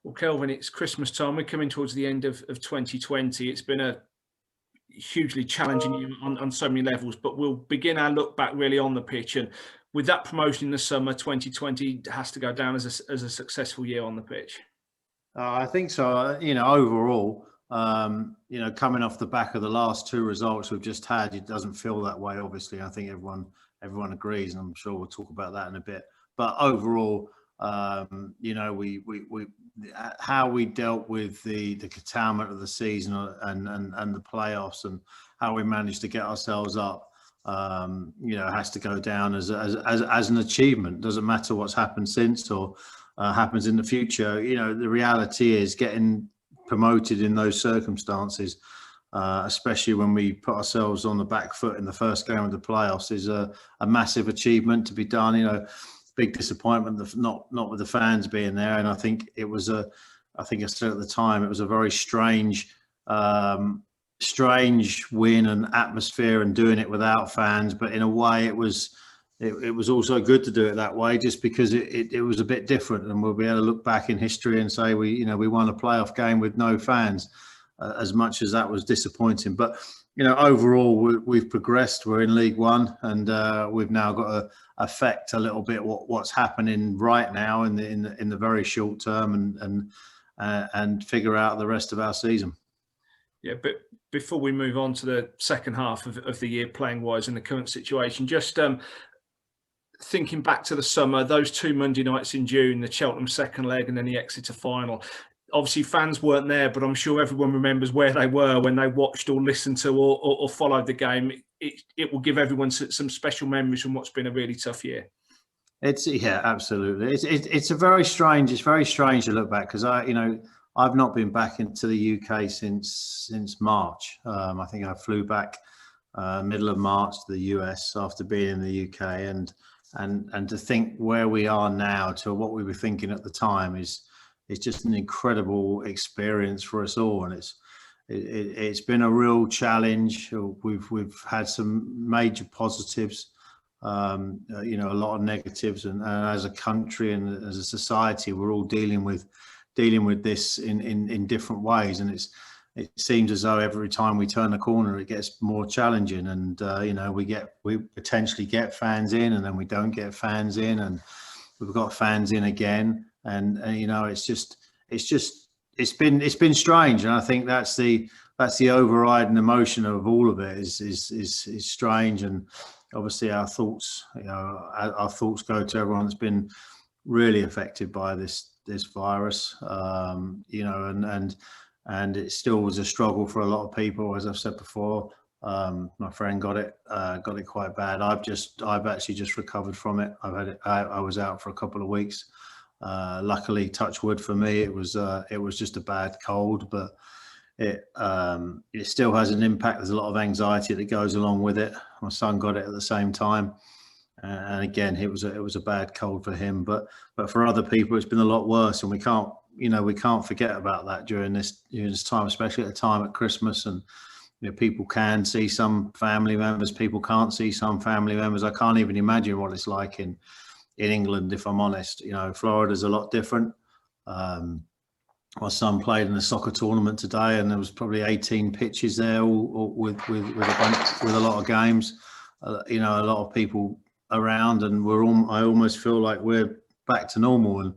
Well, Kelvin, it's Christmas time. We're coming towards the end of 2020. It's been a hugely challenging year on so many levels, but we'll begin our look back really on the pitch. And with that promotion in the summer, 2020 has to go down as a successful year on the pitch. I think so. Overall, coming off the back of the last two results we've just had, it doesn't feel that way. Obviously, I think everyone agrees, and I'm sure we'll talk about that in a bit. But overall, we how we dealt with the curtailment of the season and the playoffs, and how we managed to get ourselves up, has to go down as an achievement. Doesn't matter what's happened since or happens in the future. The reality is getting promoted in those circumstances, especially when we put ourselves on the back foot in the first game of the playoffs, is a massive achievement to be done. Big disappointment not with the fans being there, and I think it was I said at the time, it was a very strange win and atmosphere, and doing it without fans. But in a way, it was also good to do it that way, just because it was a bit different, and we'll be able to look back in history and say we won a playoff game with no fans, as much as that was disappointing. But overall, we've progressed. We're in League One, and we've now got to affect a little bit what's happening right now in the very short term, and figure out the rest of our season. Yeah, but before we move on to the second half of the year, playing wise in the current situation, just thinking back to the summer, those two Monday nights in June, the Cheltenham second leg and then the Exeter final. Obviously, fans weren't there, but I'm sure everyone remembers where they were when they watched or listened to or followed the game. It will give everyone some special memories from what's been a really tough year. Absolutely. It's very strange to look back, because I've not been back into the UK since March. I think I flew back middle of March to the US after being in the UK, and to think where we are now to what we were thinking at the time is just an incredible experience for us all. And it's been a real challenge. We've had some major positives, a lot of negatives, and as a country and as a society, we're all dealing with this in different ways. And it seems as though every time we turn the corner, it gets more challenging. And we potentially get fans in, and then we don't get fans in, and we've got fans in again. And it's been strange. And I think that's the overriding emotion of all of it is strange. And obviously our thoughts go to everyone that's been really affected by this virus, and it still was a struggle for a lot of people. As I've said before, my friend got it quite bad. I've actually just recovered from it. I was out for a couple of weeks. Luckily, touch wood for me, it was just a bad cold, but it still has an impact. There's a lot of anxiety that goes along with it. My son got it at the same time, and again, it was a bad cold for him. But for other people, it's been a lot worse, and we can't forget about that during this time, especially at the time at Christmas. And people can see some family members, people can't see some family members. I can't even imagine what it's like in England, if I'm honest. Florida's a lot different. My son played in a soccer tournament today, and there was probably 18 pitches there, all with a lot of games. A lot of people around, and I almost feel like we're back to normal. And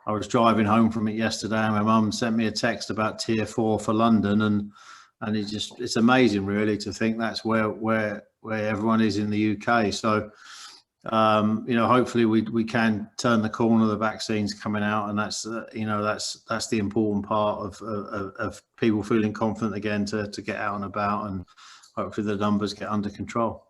I was driving home from it yesterday, and my mum sent me a text about Tier 4 for London, and it's amazing really to think that's where everyone is in the UK. So hopefully we can turn the corner. The vaccine's coming out, and that's the important part of people feeling confident again to get out and about, and hopefully the numbers get under control.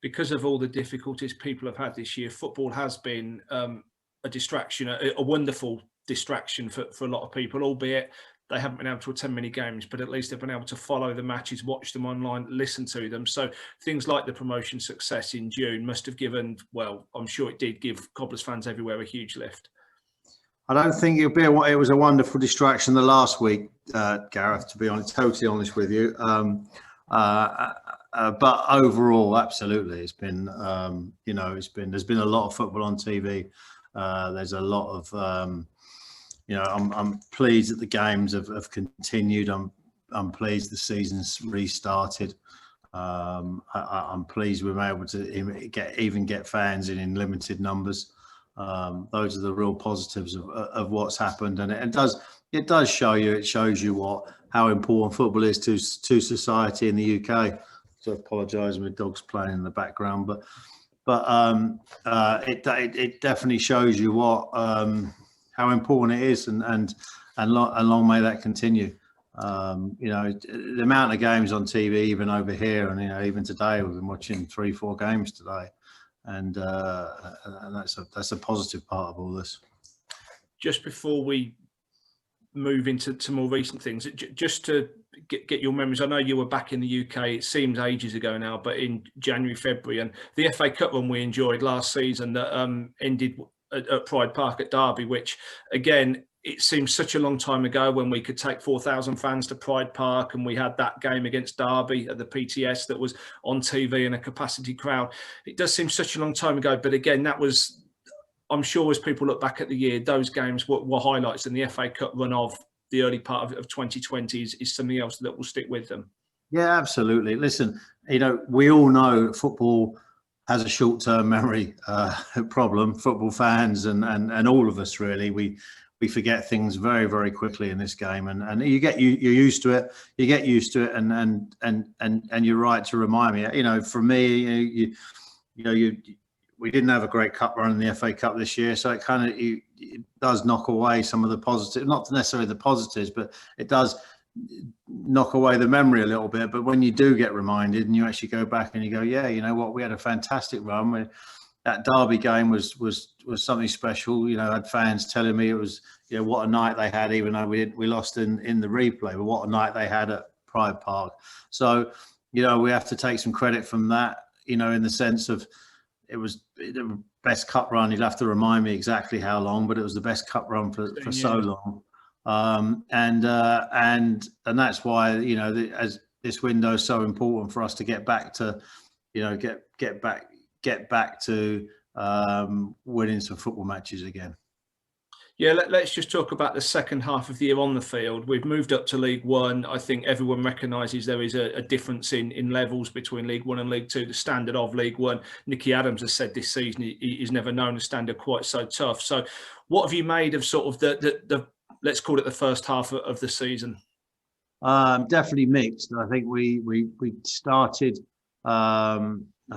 Because of all the difficulties people have had this year, football has been a distraction, a wonderful distraction for a lot of people, albeit they haven't been able to attend many games, but at least they've been able to follow the matches, watch them online, listen to them. So things like the promotion success in June must have given, well, I'm sure it did give Cobblers fans everywhere a huge lift. I don't think it was a wonderful distraction the last week, Gareth, to be honest, totally honest with you. But overall, absolutely, it's been, there's been a lot of football on TV. There's a lot of, I'm pleased that the games have continued. I'm pleased the season's restarted. I'm pleased we're able to get fans in limited numbers. Those are the real positives of what's happened, and it does show you. It shows you how important football is to society in the UK. So I apologise with dogs playing in the background, but it definitely shows you how important it is, and long may that continue. The amount of games on TV, even over here, and even today, we've been watching 3-4 games today, and that's a positive part of all this. Just before we move into more recent things, just to get your memories, I know you were back in the UK, it seems ages ago now, but in January, February, and the FA Cup run we enjoyed last season that ended at Pride Park at Derby, which again, it seems such a long time ago when we could take 4,000 fans to Pride Park, and we had that game against Derby at the PTS that was on TV and a capacity crowd. It does seem such a long time ago, but again, that was, I'm sure as people look back at the year, those games were highlights, and the FA Cup run of the early part of 2020 is something else that will stick with them. Yeah, absolutely. Listen, we all know football has a short-term memory problem. Football fans and all of us, really, we forget things very, very quickly in this game, and you're used to it. You get used to it, and you're right to remind me. For me, we didn't have a great cup run in the FA Cup this year, so it does knock away some of the positives, not necessarily the positives, but it does knock away the memory a little bit. But when you do get reminded and you actually go back and you go, yeah, you know what, we had a fantastic run. That Derby game was something special. I had fans telling me it was, what a night they had, even though we lost in the replay, but what a night they had at Pride Park. So, we have to take some credit from that, in the sense of it was the best cup run. You'll have to remind me exactly how long, but it was the best cup run for so long. And that's why, as this window is so important for us to get back to, get back to winning some football matches again. Yeah, let's just talk about the second half of the year on the field. We've moved up to League One. I think everyone recognises there is a difference in levels between League One and League Two, the standard of League One. Nicky Adams has said this season he's never known a standard quite so tough. So what have you made of sort of the let's call it the first half of the season? Definitely mixed. I think we started, I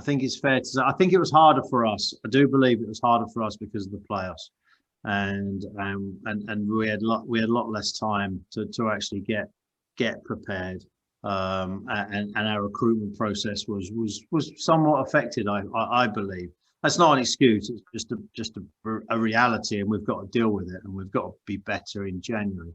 think it's fair to say, I think it was harder for us. I do believe it was harder for us because of the playoffs. And we had a lot less time to actually get prepared, and our recruitment process was somewhat affected. I believe that's not an excuse. It's just a reality, and we've got to deal with it, and we've got to be better in January.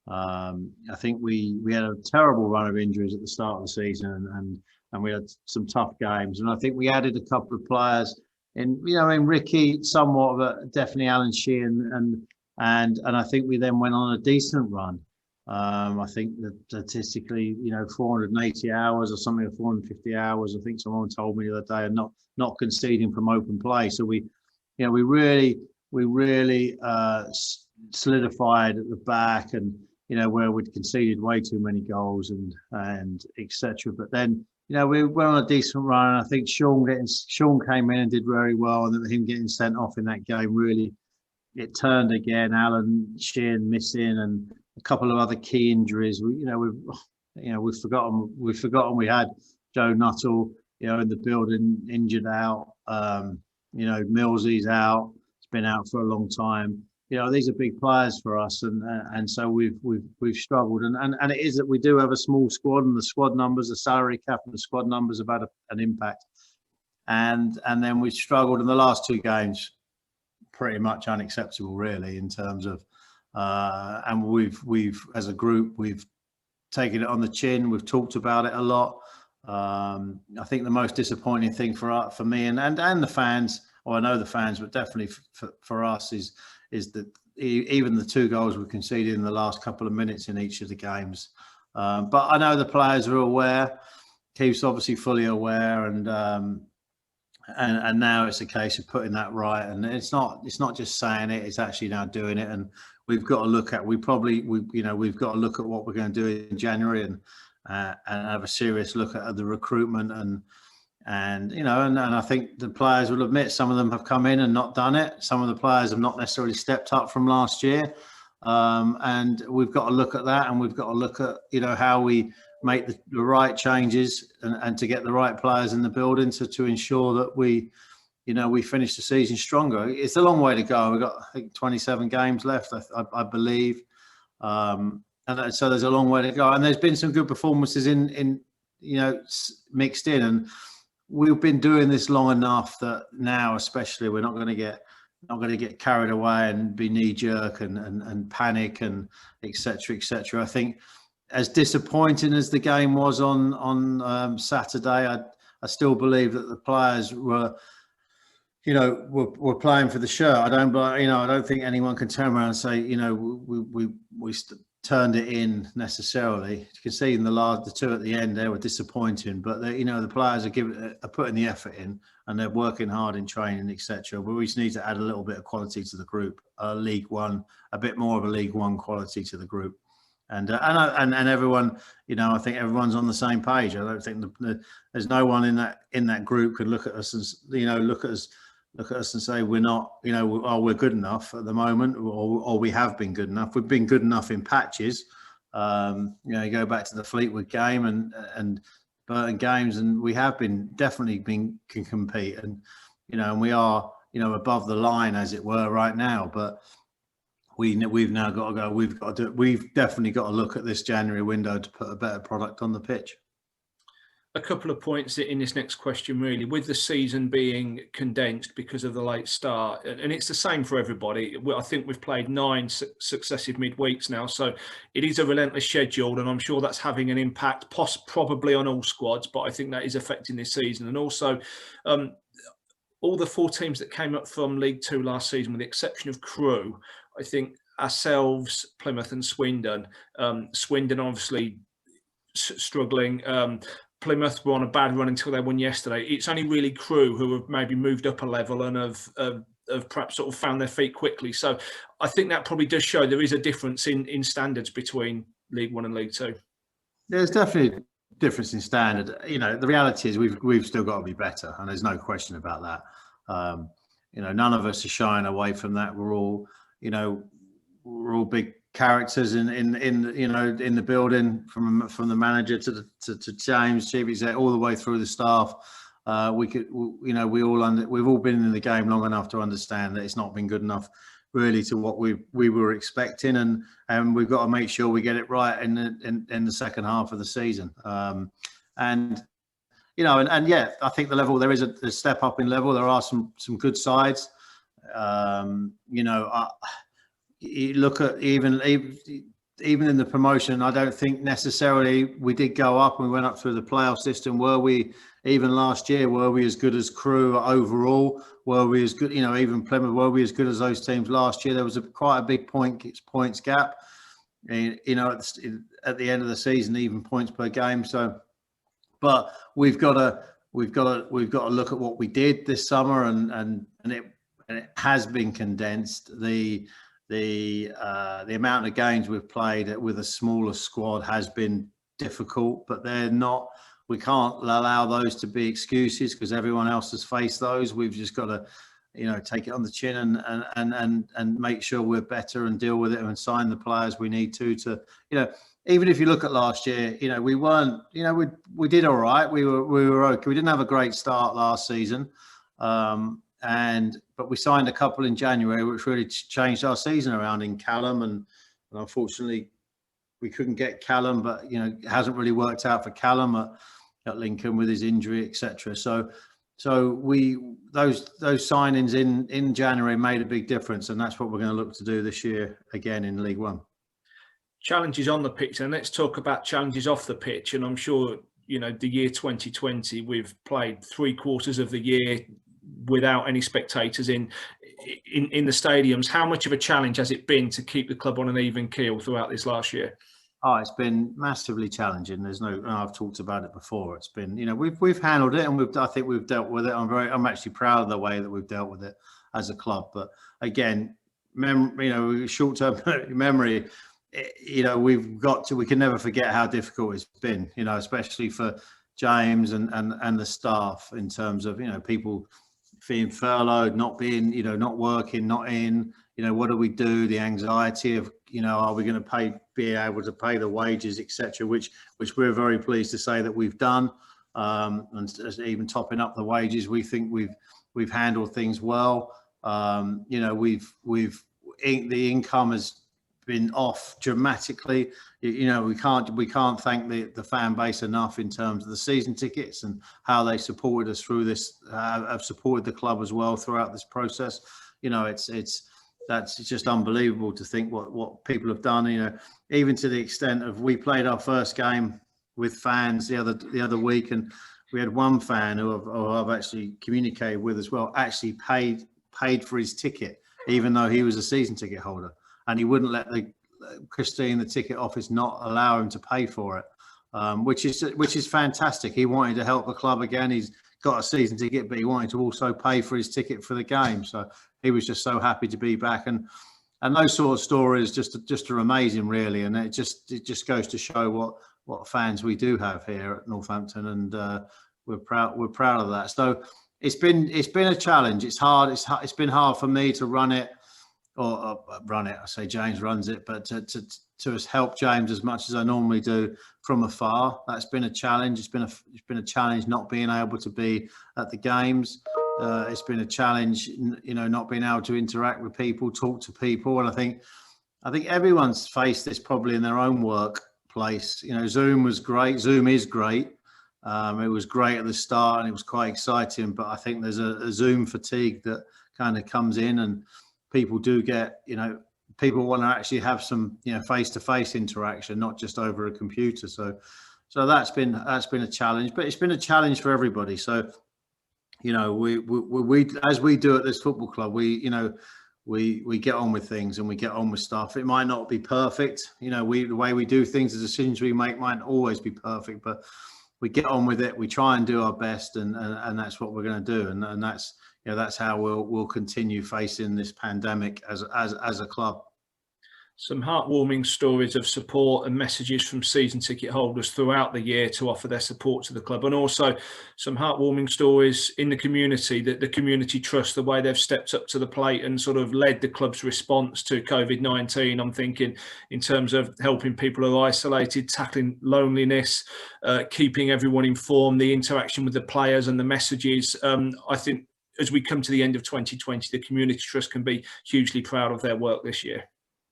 I think we had a terrible run of injuries at the start of the season, and we had some tough games, and I think we added a couple of players. In Ricky, somewhat of definitely Alan Sheehan, and I think we then went on a decent run. I think that statistically, 480 hours or something, or 450 hours. I think someone told me the other day, and not conceding from open play. So we really solidified at the back, and where we'd conceded way too many goals and etc. But then. We went on a decent run. I think Sean came in and did very well, and then him getting sent off in that game, really, it turned again. Alan Sheehan missing, and a couple of other key injuries. We've forgotten we had Joe Nuttall, in the building, injured out. Millsy's out. It's been out for a long time. These are big players for us, and so we've struggled, and it is that we do have a small squad, and the squad numbers, the salary cap, and the squad numbers have had an impact, and then we struggled in the last two games, pretty much unacceptable, really, in terms of, and we've as a group we've taken it on the chin. We've talked about it a lot. I think the most disappointing thing for me and the fans, or I know the fans, but definitely for us is that even the two goals we conceded in the last couple of minutes in each of the games. But I know the players are aware. Keith's obviously fully aware, and and now it's a case of putting that right. And it's not just saying it; it's actually now doing it. And we've got to look at we've got to look at what we're going to do in January and have a serious look at the recruitment and I think the players will admit some of them have come in and not done it. Some of the players have not necessarily stepped up from last year, and we've got to look at that, and we've got to look at how we make the right changes and to get the right players in the building to ensure that we finish the season stronger. It's a long way to go. We've got, I think, 27 games left, I believe. And so there's a long way to go. And there's been some good performances in mixed in. And we've been doing this long enough that now, especially, we're not going to get carried away and be knee jerk and panic and et cetera. I think, as disappointing as the game was on Saturday, I still believe that the players were playing for the shirt. I don't think anyone can turn around and say, we turned it in necessarily. You can see in the two at the end, they were disappointing, but the players are putting the effort in and they're working hard in training, etc. But we just need to add a little bit of quality to the group, League One, a bit more of a League One quality to the group. And everyone, I think everyone's on the same page. I don't think there's no one in that group could look at us and look at us and say we're not, we're good enough at the moment, or we have been good enough. We've been good enough in patches. You go back to the Fleetwood game and Burton games, and we have definitely can compete, and we are above the line, as it were, right now. But we've now got to go. We've definitely got to look at this January window to put a better product on the pitch. A couple of points in this next question, really, with the season being condensed because of the late start, and it's the same for everybody. I think we've played 9 successive midweeks now, so it is a relentless schedule, and I'm sure that's having an impact, probably on all squads, but I think that is affecting this season. And also, all the 4 teams that came up from League 2 last season, with the exception of Crewe, I think ourselves, Plymouth and Swindon. Swindon obviously struggling. Plymouth were on a bad run until they won yesterday. It's only really Crewe who have maybe moved up a level and have perhaps sort of found their feet quickly. So I think that probably does show there is a difference in standards between League 1 and League 2. There's definitely a difference in standard. The reality is we've still got to be better, and there's no question about that. None of us are shying away from that. We're all big characters in the building, from the manager to James, chief exec, all the way through the staff. We've all been in the game long enough to understand that it's not been good enough, really, to what we were expecting, and we've got to make sure we get it right in the second half of the season. I think the level, there is a step up in level. There are some good sides. You look at even in the promotion, I don't think necessarily we did go up and we went up through the playoff system. Were we, even last year, were we as good as Crewe overall? Were we as good, even Plymouth, were we as good as those teams last year? There was quite a big points gap, at the end of the season, even points per game. So, but we've got to look at what we did this summer, and it has been condensed. The amount of games we've played with a smaller squad has been difficult, but they're not. We can't allow those to be excuses, because everyone else has faced those. We've just got to, take it on the chin and make sure we're better and deal with it and sign the players we need to. Even if you look at last year, we weren't. We did all right. We were okay. We didn't have a great start last season. But we signed a couple in January, which really changed our season around in Callum, and unfortunately we couldn't get Callum, but it hasn't really worked out for Callum at Lincoln with his injury, etc. So those signings in January made a big difference, and that's what we're going to look to do this year again in League One. Challenges on the pitch, and let's talk about challenges off the pitch. And I'm sure the year 2020, we've played 3/4 of the year without any spectators in the stadiums. How much of a challenge has it been to keep the club on an even keel throughout this last year? Oh, it's been massively challenging. There's no, I've talked about it before. It's been, we've handled it, and I think we've dealt with it. I'm actually proud of the way that we've dealt with it as a club. But again, short-term memory, we can never forget how difficult it's been, especially for James and the staff, in terms of, people being furloughed, not being, not working, not in, what do we do? The anxiety of, are we going to be able to pay the wages, etc., which we're very pleased to say that we've done, and even topping up the wages. We think we've handled things well. The income has been off dramatically. We can't thank the fan base enough in terms of the season tickets and how they supported us through this, have supported the club as well throughout this process. That's just unbelievable to think what people have done, even to the extent of, we played our first game with fans the other week, and we had one fan who I've actually communicated with as well, actually paid for his ticket, even though he was a season ticket holder, and he wouldn't let Christine, the ticket office, not allow him to pay for it, which is fantastic. He wanted to help the club again. He's got a season ticket, but he wanted to also pay for his ticket for the game. So he was just so happy to be back, and those sort of stories just are amazing, really. And it just goes to show what fans we do have here at Northampton, and we're proud of that. So it's been a challenge. It's hard. It's been hard for me to run it, or run it. I say James runs it, but to help James as much as I normally do from afar. That's been a challenge. It's been a challenge not being able to be at the games. It's been a challenge, not being able to interact with people, talk to people. And I think everyone's faced this probably in their own workplace. Zoom was great. Zoom is great. It was great at the start, and it was quite exciting. But I think there's a Zoom fatigue that kind of comes in, and people do get, people want to actually have some, face-to-face interaction, not just over a computer. So that's been a challenge, but it's been a challenge for everybody. So, we as we do at this football club, we get on with things, and we get on with stuff. It might not be perfect. The way we do things, the decisions we make might always be perfect, but we get on with it. We try and do our best, and that's what we're going to do. And that's how we'll continue facing this pandemic as a club. Some heartwarming stories of support and messages from season ticket holders throughout the year to offer their support to the club, and also some heartwarming stories in the community, that the community trust, the way they've stepped up to the plate and sort of led the club's response to COVID-19. I'm thinking in terms of helping people who are isolated, tackling loneliness, keeping everyone informed, the interaction with the players and the messages. I think as we come to the end of 2020, the community trust can be hugely proud of their work this year.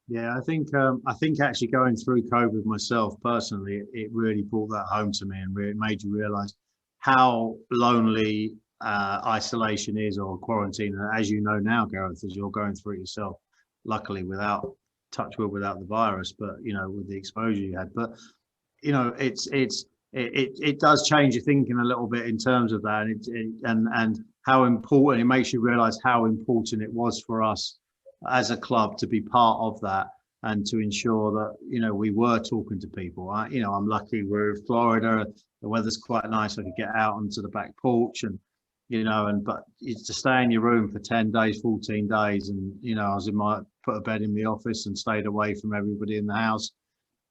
Yeah, I think actually going through COVID myself personally, it really brought that home to me, and really made you realise how lonely isolation is, or quarantine. As you know now, Gareth, as you're going through it yourself, luckily without the virus, but with the exposure you had. But it does change your thinking a little bit in terms of that, and how important it makes you realise how important it was for us as a club to be part of that, and to ensure that we were talking to people. I'm lucky we're in Florida, the weather's quite nice. I could get out onto the back porch, and but to stay in your room for 10 days, 14 days, and I was put a bed in the office and stayed away from everybody in the house.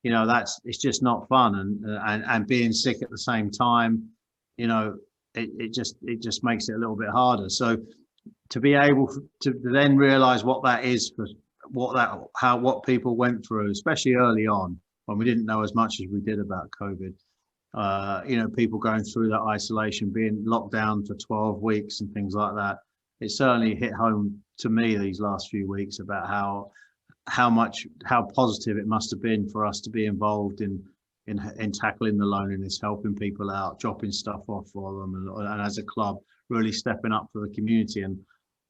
It's just not fun, and being sick at the same time, it just makes it a little bit harder. So to be able to then realise what that is, for what people went through, especially early on when we didn't know as much as we did about COVID. People going through that isolation, being locked down for 12 weeks and things like that. It certainly hit home to me these last few weeks about how positive it must have been for us to be involved in tackling the loneliness, helping people out, dropping stuff off for them, and as a club really stepping up for the community. And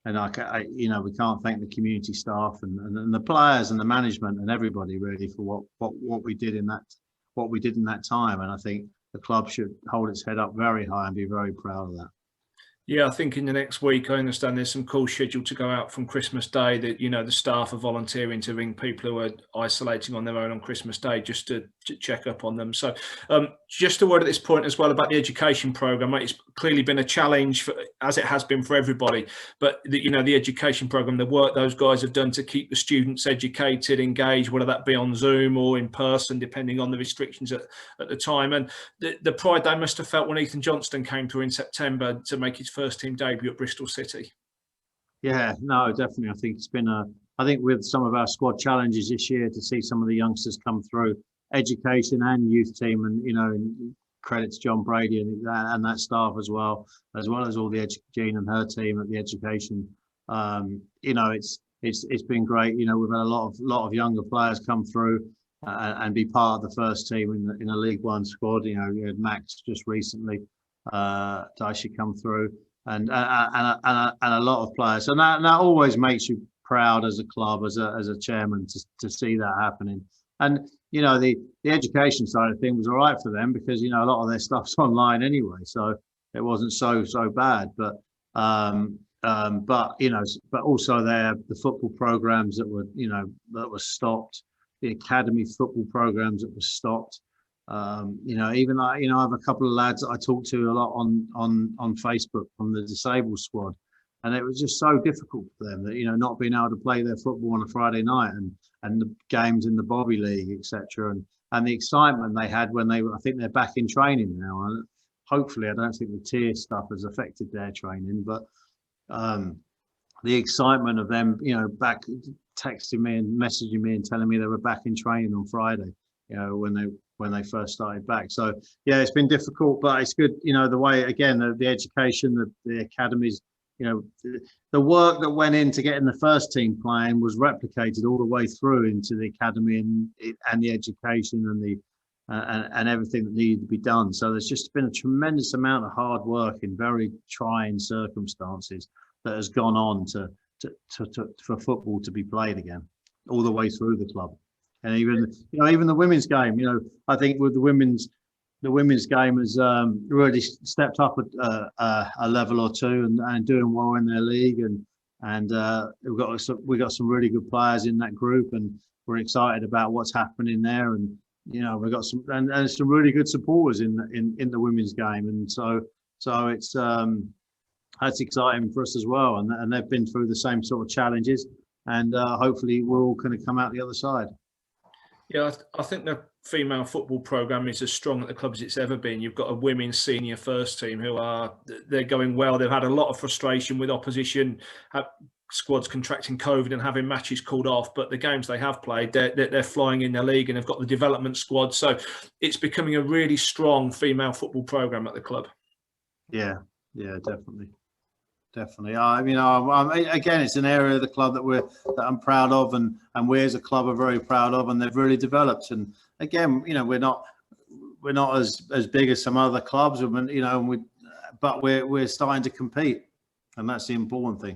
we can't thank the community staff and the players and the management and everybody really for what we did in that time. And I think the club should hold its head up very high and be very proud of that. Yeah, I think in the next week, I understand there's some calls scheduled to go out from Christmas Day that, the staff are volunteering to ring people who are isolating on their own on Christmas Day just to check up on them. So just a word at this point as well about the education programme. It's clearly been a challenge, as it has been for everybody, but the education programme, the work those guys have done to keep the students educated, engaged, whether that be on Zoom or in person, depending on the restrictions at the time. And the pride they must have felt when Ethan Johnston came through in September to make his first team debut at Bristol City. Yeah, no, definitely. I think it's been I think with some of our squad challenges this year, to see some of the youngsters come through, education and youth team, and and credits John Brady and that staff as well as all the Jean and her team at the education. It's been great. We've had a lot of younger players come through and be part of the first team in a League One squad. You had Max just recently, Daishi come through. And a lot of players, and that always makes you proud as a club, as a chairman, to see that happening. And the education side of things was all right for them, because a lot of their stuff's online anyway, so it wasn't so bad. But also the football programs that were stopped, the academy football programs that were stopped. Even I have a couple of lads that I talk to a lot on Facebook from the disabled squad, and it was just so difficult for them that not being able to play their football on a Friday night, and the games in the Bobby League, etc., and the excitement they had when I think they're back in training now, and hopefully I don't think the tier stuff has affected their training, but the excitement of them back texting me and messaging me and telling me they were back in training on Friday, when they first started back. So yeah, it's been difficult, but it's good. The way, again, the education, the academies, the work that went into getting the first team playing was replicated all the way through into the academy and the education and everything that needed to be done. So there's just been a tremendous amount of hard work in very trying circumstances that has gone on for football to be played again, all the way through the club. And even the women's game, I think with the women's game has really stepped up a level or two and doing well in their league, and we've got some really good players in that group, and we're excited about what's happening there, and we've got some really good supporters in the women's game, and so it's that's exciting for us as well, and they've been through the same sort of challenges, and hopefully we're all going to come out the other side. Yeah, I think the female football programme is as strong at the club as it's ever been. You've got a women's senior first team they're going well. They've had a lot of frustration with opposition, squads contracting COVID and having matches called off, but the games they have played, they're flying in their league, and they've got the development squad. So it's becoming a really strong female football programme at the club. Yeah, definitely. Again, it's an area of the club that I'm proud of, and we as a club are very proud of, and they've really developed. And again, we're not as big as some other clubs, but we're starting to compete, and that's the important thing.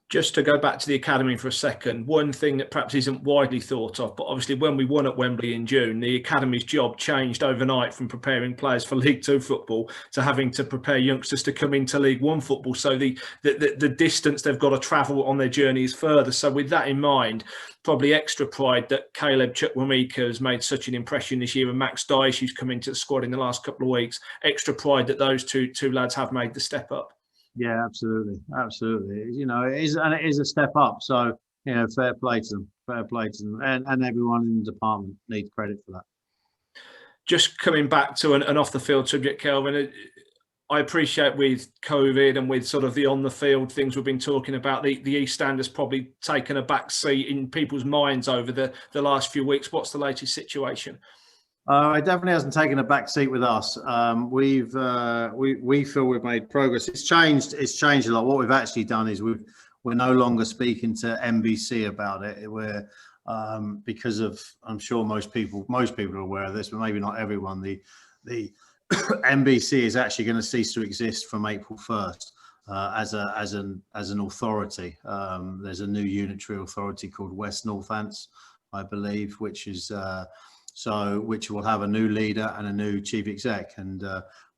Just to go back to the academy for a second, one thing that perhaps isn't widely thought of, but obviously when we won at Wembley in June, the academy's job changed overnight from preparing players for League Two football to having to prepare youngsters to come into League One football. So the distance they've got to travel on their journey is further. So with that in mind, probably extra pride that Caleb Chukwuemeka has made such an impression this year, and Max Dyche, who's come into the squad in the last couple of weeks, extra pride that those two lads have made the step up. Yeah, absolutely. It is a step up. So, fair play to them, and everyone in the department needs credit for that. Just coming back to an off the field subject, Kelvin, I appreciate with COVID and with sort of the on the field things we've been talking about, the East Stand has probably taken a back seat in people's minds over the last few weeks. What's the latest situation? It definitely hasn't taken a back seat with us. We feel we've made progress. It's changed a lot. What we've actually done is we're no longer speaking to NBC about it. We're because of, I'm sure most people are aware of this, but maybe not everyone. The NBC is actually going to cease to exist from April 1st as an authority. There's a new unitary authority called West Northants, I believe, which will have a new leader and a new chief exec, and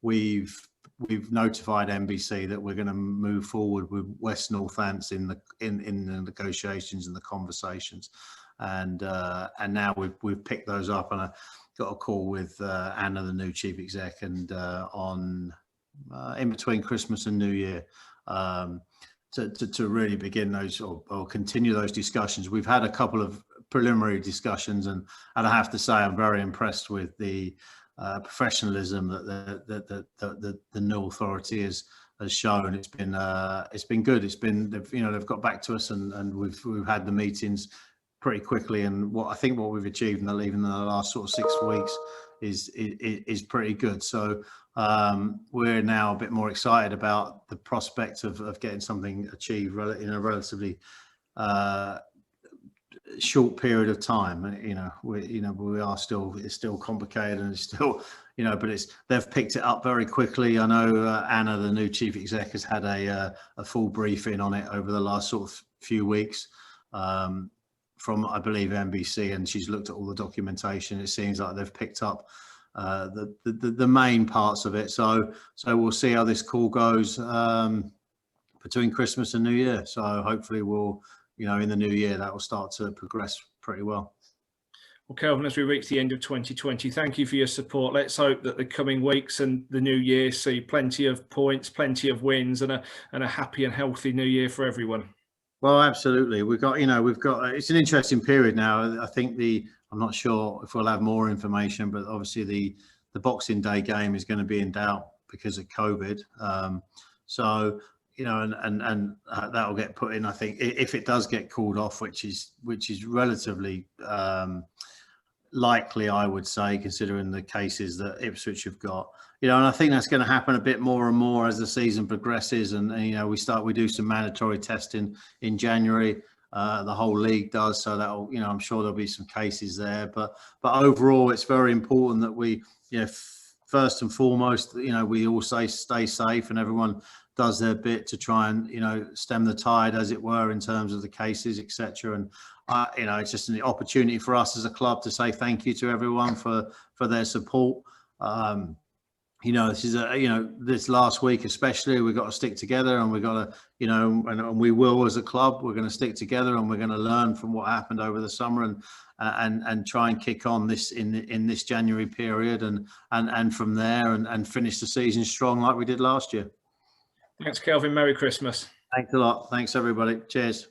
we've we've notified NBC that we're going to move forward with West Northampton in the negotiations and the conversations, and now we've picked those up, and I got a call with Anna, the new chief exec, and on in between Christmas and New Year. To really begin those or continue those discussions. We've had a couple of preliminary discussions, and I have to say I'm very impressed with the professionalism that the new authority has shown. It's been good. It's been, they've got back to us, and we've had the meetings pretty quickly, and what we've achieved even in the last sort of 6 weeks is pretty good. So we're now a bit more excited about the prospect of getting something achieved in a relatively short period of time. It's still complicated, and it's still, but they've picked it up very quickly. I know Anna, the new chief exec, has had a full briefing on it over the last sort of few weeks from, I believe, NBC, and she's looked at all the documentation. It seems like they've picked up the main parts of it. So we'll see how this call goes between Christmas and New Year. So hopefully we'll, in the new year, that will start to progress pretty well. Well, Kelvin, as we reach the end of 2020, thank you for your support. Let's hope that the coming weeks and the new year see plenty of points, plenty of wins, and a happy and healthy new year for everyone. Well, absolutely. We've got, it's an interesting period now. I think I'm not sure if we'll have more information, but obviously the Boxing Day game is going to be in doubt because of COVID. So, and that'll get put in, I think, if it does get called off, which is relatively likely, I would say, considering the cases that Ipswich have got. And I think that's going to happen a bit more and more as the season progresses, and we do some mandatory testing in January. The whole league does, so that'll, I'm sure there'll be some cases there. But overall, it's very important that we, first and foremost, we all stay safe, and everyone does their bit to try and stem the tide, as it were, in terms of the cases, etc. And it's just an opportunity for us as a club to say thank you to everyone for their support. This is this last week especially, we've got to stick together, and we've got to, and we will, as a club, we're going to stick together, and we're going to learn from what happened over the summer, and try and kick on this in this January period, and from there, and finish the season strong like we did last year. Thanks, Kelvin. Merry Christmas. Thanks a lot. Thanks, everybody. Cheers.